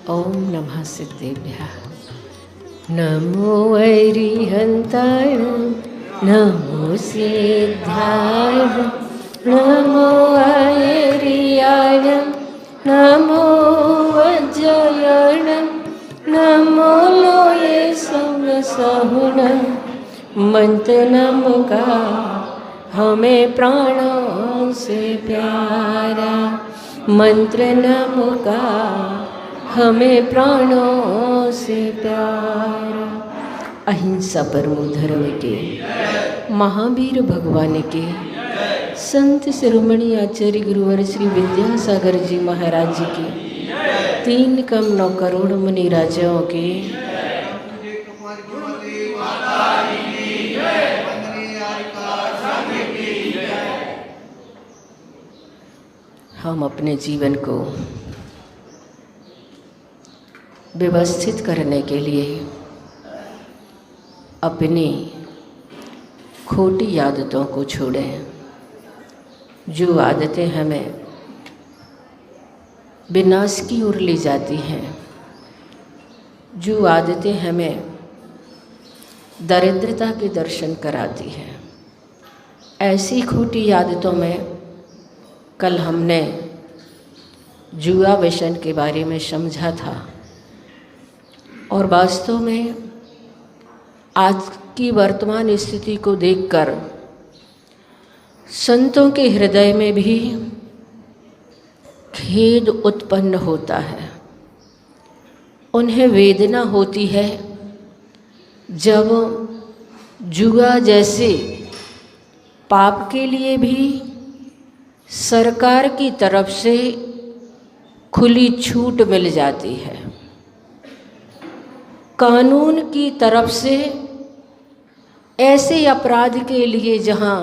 ओम नमः सिद्धेभ्यः। नमो अरिहन्ताय, नमो सिद्धाय, नमो अरियाय, नमो वज्रयाय, नमो लोये समसहुण। मंत्र नम का हमें प्राणों से प्यारा, मंत्र नम का हमें प्राणों से प्यारा। अहिंसा परमो धर्म के महावीर भगवान के संत शिरोमणि आचार्य गुरुवर श्री विद्यासागर जी महाराज जी के 3 करोड़ मुनि राजाओं के हम अपने जीवन को व्यवस्थित करने के लिए अपनी खोटी आदतों को छोड़ें, जो आदतें हमें विनाश की ओर ले जाती हैं, जो आदतें हमें दरिद्रता के दर्शन कराती हैं। ऐसी खोटी आदतों में कल हमने जुआ व्यसन के बारे में समझा था, और वास्तव में आज की वर्तमान स्थिति को देखकर संतों के हृदय में भी खेद उत्पन्न होता है। उन्हें वेदना होती है जब जुआ जैसे पाप के लिए भी सरकार की तरफ से खुली छूट मिल जाती है, कानून की तरफ से ऐसे अपराध के लिए जहाँ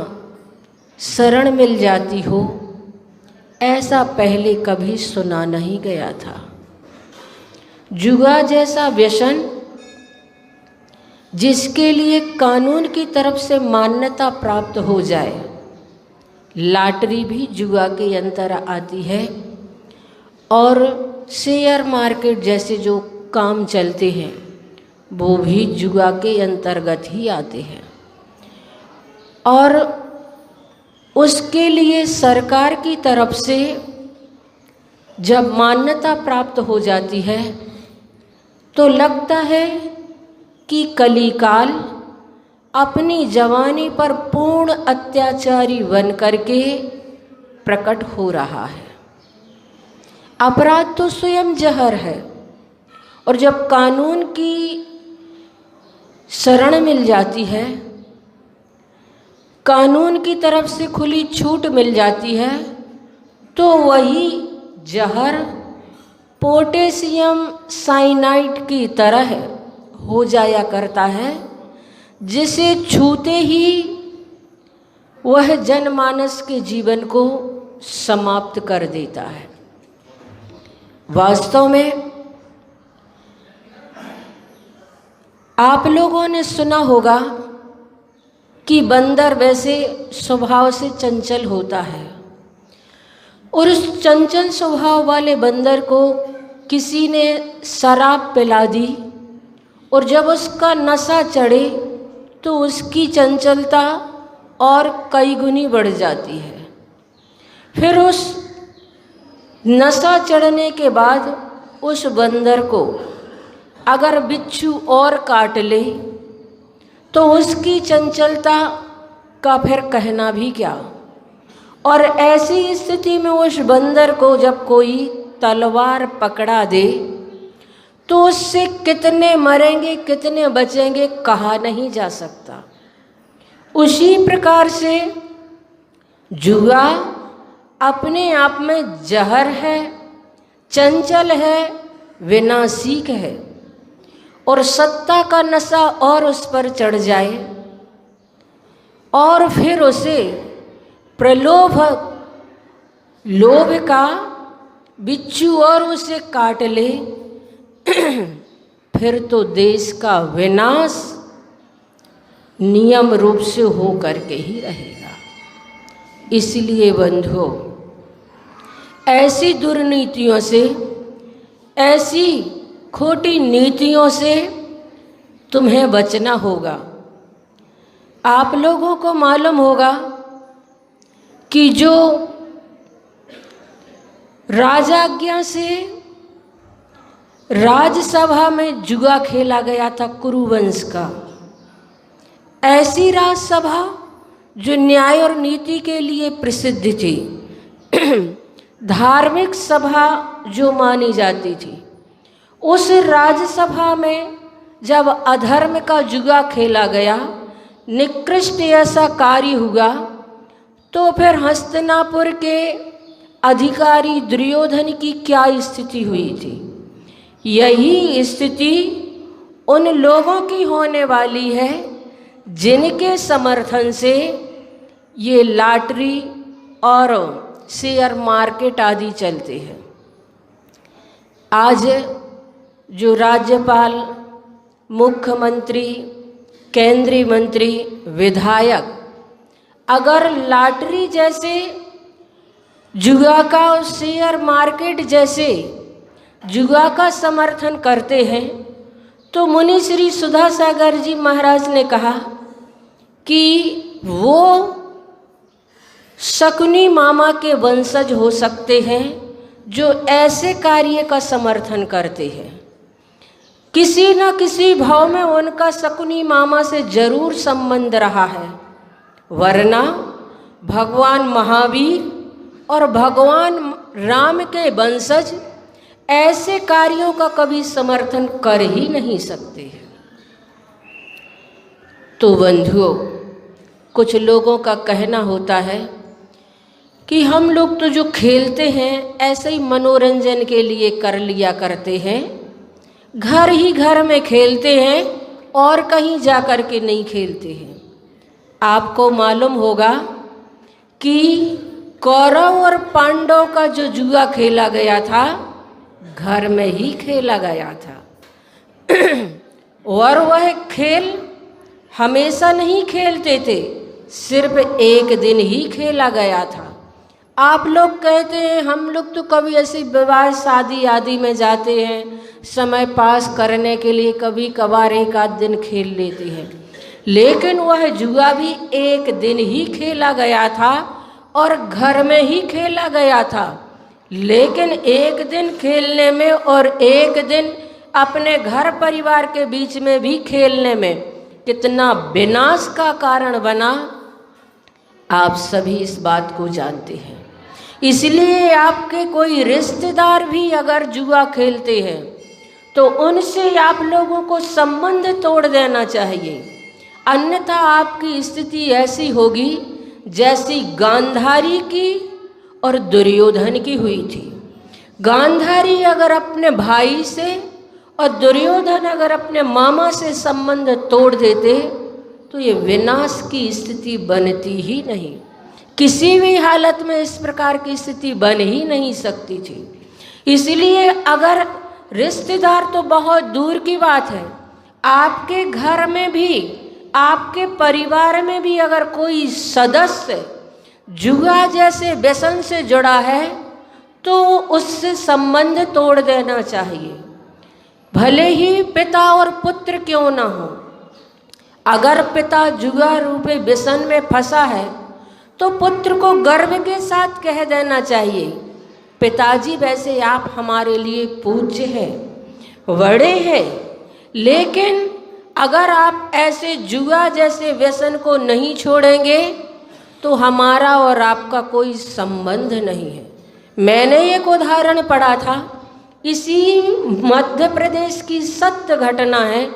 शरण मिल जाती हो, ऐसा पहले कभी सुना नहीं गया था। जुआ जैसा व्यसन जिसके लिए कानून की तरफ से मान्यता प्राप्त हो जाए, लॉटरी भी जुआ के अंतर आती है, और शेयर मार्केट जैसे जो काम चलते हैं वो भी जुआ के अंतर्गत ही आते हैं। और उसके लिए सरकार की तरफ से जब मान्यता प्राप्त हो जाती है तो लगता है कि कलिकाल अपनी जवानी पर पूर्ण अत्याचारी बन करके प्रकट हो रहा है। अपराध तो स्वयं जहर है, और जब कानून की शरण मिल जाती है, कानून की तरफ से खुली छूट मिल जाती है, तो वही जहर पोटेशियम साइनाइड की तरह हो जाया करता है, जिसे छूते ही वह जनमानस के जीवन को समाप्त कर देता है। वास्तव में आप लोगों ने सुना होगा कि बंदर वैसे स्वभाव से चंचल होता है, और उस चंचल स्वभाव वाले बंदर को किसी ने शराब पिला दी, और जब उसका नशा चढ़े तो उसकी चंचलता और कई गुनी बढ़ जाती है। फिर उस नशा चढ़ने के बाद उस बंदर को अगर बिच्छू और काट ले तो उसकी चंचलता का फिर कहना भी क्या। और ऐसी स्थिति में उस बंदर को जब कोई तलवार पकड़ा दे तो उससे कितने मरेंगे कितने बचेंगे कहा नहीं जा सकता। उसी प्रकार से जुआ अपने आप में जहर है, चंचल है, विनाशिक है, और सत्ता का नशा और उस पर चढ़ जाए और फिर उसे प्रलोभ लोभ का बिच्छू और उसे काट ले फिर तो देश का विनाश नियम रूप से हो करके ही रहेगा। इसलिए बंधुओं, ऐसी दुर्नीतियों से, ऐसी खोटी नीतियों से तुम्हें बचना होगा। आप लोगों को मालूम होगा कि जो राजाज्ञा से राज्यसभा में जुआ खेला गया था कुरुवंश का, ऐसी राज्यसभा जो न्याय और नीति के लिए प्रसिद्ध थी, धार्मिक सभा जो मानी जाती थी, उस राज्यसभा में जब अधर्म का जुआ खेला गया, निकृष्ट ऐसा कार्य हुआ, तो फिर हस्तिनापुर के अधिकारी दुर्योधन की क्या स्थिति हुई थी? यही स्थिति उन लोगों की होने वाली है जिनके समर्थन से ये लॉटरी और शेयर मार्केट आदि चलते हैं। आज जो राज्यपाल, मुख्यमंत्री, केंद्रीय मंत्री, विधायक अगर लॉटरी जैसे जुआ का और शेयर मार्केट जैसे जुआ का समर्थन करते हैं, तो मुनि श्री सुधासागर जी महाराज ने कहा कि वो शकुनी मामा के वंशज हो सकते हैं जो ऐसे कार्य का समर्थन करते हैं। किसी न किसी भाव में उनका शकुनी मामा से जरूर संबंध रहा है, वरना भगवान महावीर और भगवान राम के वंशज ऐसे कार्यों का कभी समर्थन कर ही नहीं सकते हैं। तो बंधुओं, कुछ लोगों का कहना होता है कि हम लोग तो जो खेलते हैं ऐसे ही मनोरंजन के लिए कर लिया करते हैं, घर ही घर में खेलते हैं और कहीं जा कर के नहीं खेलते हैं। आपको मालूम होगा कि कौरव और पांडव का जो जुआ खेला गया था, घर में ही खेला गया था और वह खेल हमेशा नहीं खेलते थे, सिर्फ एक दिन ही खेला गया था। आप लोग कहते हैं हम लोग तो कभी ऐसे विवाह शादी आदि में जाते हैं, समय पास करने के लिए कभी कभार एक आध दिन खेल लेते हैं, लेकिन वह जुआ भी एक दिन ही खेला गया था और घर में ही खेला गया था। लेकिन एक दिन खेलने में और एक दिन अपने घर परिवार के बीच में भी खेलने में कितना विनाश का कारण बना, आप सभी इस बात को जानते हैं। इसलिए आपके कोई रिश्तेदार भी अगर जुआ खेलते हैं तो उनसे आप लोगों को संबंध तोड़ देना चाहिए, अन्यथा आपकी स्थिति ऐसी होगी जैसी गांधारी की और दुर्योधन की हुई थी। गांधारी अगर अपने भाई से और दुर्योधन अगर अपने मामा से संबंध तोड़ देते तो ये विनाश की स्थिति बनती ही नहीं। किसी भी हालत में इस प्रकार की स्थिति बन ही नहीं सकती थी। इसलिए अगर रिश्तेदार तो बहुत दूर की बात है, आपके घर में भी, आपके परिवार में भी अगर कोई सदस्य जुआ जैसे व्यसन से जुड़ा है तो उससे संबंध तोड़ देना चाहिए, भले ही पिता और पुत्र क्यों ना हो। अगर पिता जुआ रूपी व्यसन में फंसा है तो पुत्र को गर्व के साथ कह देना चाहिए, पिताजी वैसे आप हमारे लिए पूज्य हैं, बड़े हैं, लेकिन अगर आप ऐसे जुआ जैसे व्यसन को नहीं छोड़ेंगे तो हमारा और आपका कोई संबंध नहीं है। मैंने एक उदाहरण पढ़ा था, इसी मध्य प्रदेश की सत्य घटना है,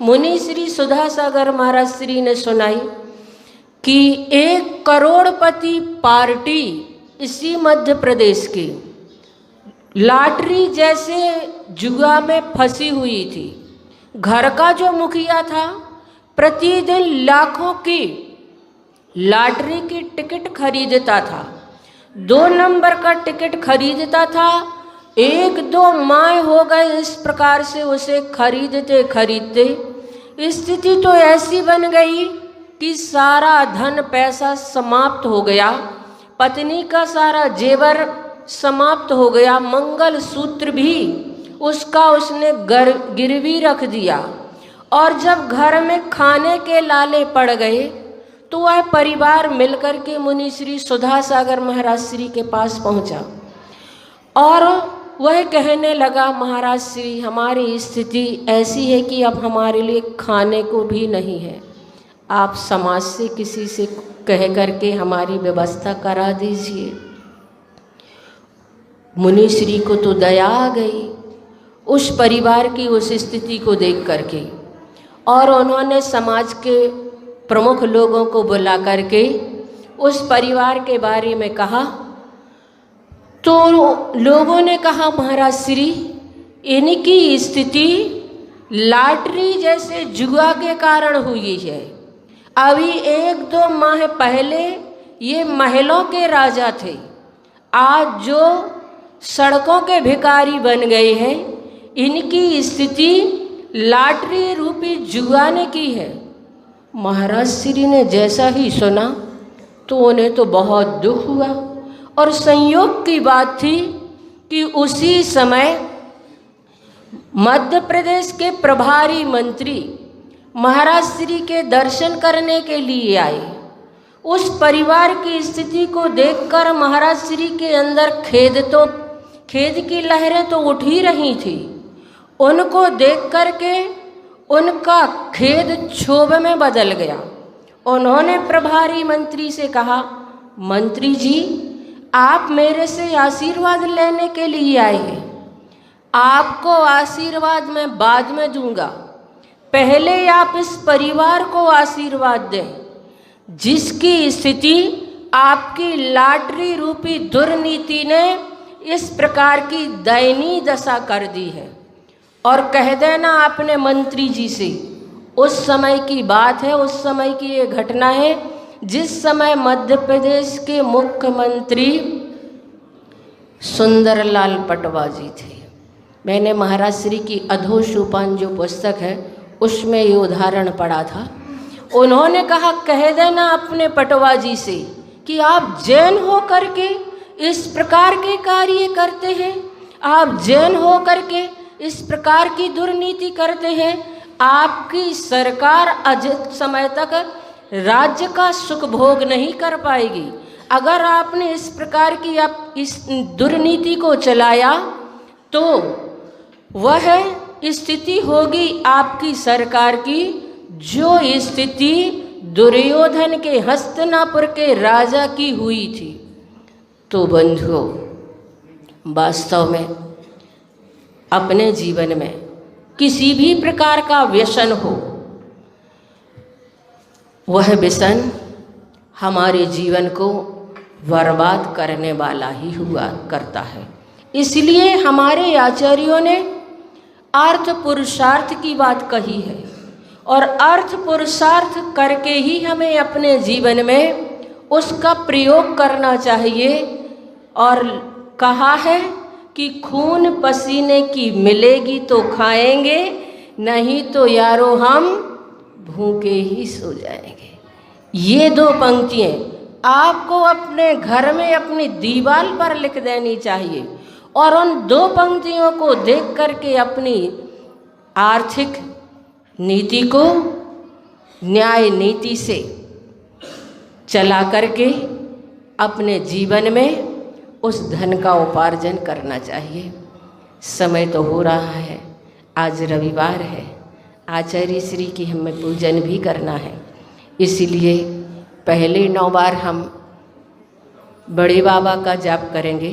मुनि श्री सुधासागर महाराज श्री ने सुनाई कि एक करोड़पति पार्टी इसी मध्य प्रदेश की लॉटरी जैसे जुआ में फंसी हुई थी। घर का जो मुखिया था प्रतिदिन लाखों की लॉटरी की टिकट खरीदता था, 2 नंबर का टिकट खरीदता था। 1-2 माह हो गए इस प्रकार से उसे खरीदते खरीदते स्थिति तो ऐसी बन गई कि सारा धन पैसा समाप्त हो गया, पत्नी का सारा जेवर समाप्त हो गया, मंगल सूत्र भी उसका उसने गिरवी रख दिया। और जब घर में खाने के लाले पड़ गए तो वह परिवार मिलकर के मुनि श्री सुधासागर महाराज श्री के पास पहुंचा और वह कहने लगा, महाराज श्री, हमारी स्थिति ऐसी है कि अब हमारे लिए खाने को भी नहीं है, आप समाज से किसी से कह करके हमारी व्यवस्था करा दीजिए। मुनि श्री को तो दया आ गई उस परिवार की उस स्थिति को देख करके, और उन्होंने समाज के प्रमुख लोगों को बुला करके उस परिवार के बारे में कहा। तो लोगों ने कहा, महाराज श्री, इनकी स्थिति लॉटरी जैसे जुआ के कारण हुई है। अभी 1-2 माह पहले ये महलों के राजा थे, आज जो सड़कों के भिखारी बन गए हैं, इनकी स्थिति लॉटरी रूपी जुआ ने की है। महाराज श्री ने जैसा ही सुना तो उन्हें तो बहुत दुख हुआ, और संयोग की बात थी कि उसी समय मध्य प्रदेश के प्रभारी मंत्री महाराज श्री के दर्शन करने के लिए आए। उस परिवार की स्थिति को देखकर महाराज श्री के अंदर खेद की लहरें तो उठ ही रही थी। उनको देख करके उनका खेद क्षोभ में बदल गया। उन्होंने प्रभारी मंत्री से कहा, मंत्री जी, आप मेरे से आशीर्वाद लेने के लिए आए हैं, आपको आशीर्वाद मैं बाद में दूंगा, पहले आप इस परिवार को आशीर्वाद दें जिसकी स्थिति आपकी लॉटरी रूपी दुर्नीति ने इस प्रकार की दयनीय दशा कर दी है। और कह देना आपने मंत्री जी से, उस समय की बात है, उस समय की ये घटना है जिस समय मध्य प्रदेश के मुख्यमंत्री सुंदरलाल पटवा जी थे। मैंने महाराज श्री की अधोसोपान जो पुस्तक है उसमें ये उदाहरण पढ़ा था। उन्होंने कहा, कह देना अपने पटवा जी से कि आप जैन हो करके इस प्रकार के कार्य करते हैं, आप जैन हो करके इस प्रकार की दुर्नीति करते हैं, आपकी सरकार अधिक समय तक राज्य का सुख भोग नहीं कर पाएगी। अगर आपने इस प्रकार की इस दुर्नीति को चलाया तो वह स्थिति होगी आपकी सरकार की जो स्थिति दुर्योधन के हस्तिनापुर के राजा की हुई थी। तो बंधुओं, वास्तव में अपने जीवन में किसी भी प्रकार का व्यसन हो, वह व्यसन हमारे जीवन को बर्बाद करने वाला ही हुआ करता है। इसलिए हमारे आचार्यों ने अर्थ पुरुषार्थ की बात कही है, और अर्थ पुरुषार्थ करके ही हमें अपने जीवन में उसका प्रयोग करना चाहिए। और कहा है कि खून पसीने की मिलेगी तो खाएंगे, नहीं तो यारो हम भूखे ही सो जाएंगे। ये 2 पंक्तियाँ आपको अपने घर में अपनी दीवार पर लिख देनी चाहिए, और उन 2 पंक्तियों को देख करके अपनी आर्थिक नीति को न्याय नीति से चला करके अपने जीवन में उस धन का उपार्जन करना चाहिए। समय तो हो रहा है, आज रविवार है, आचार्य श्री की हमें पूजन भी करना है। इसीलिए पहले 9 बार हम बड़े बाबा का जाप करेंगे।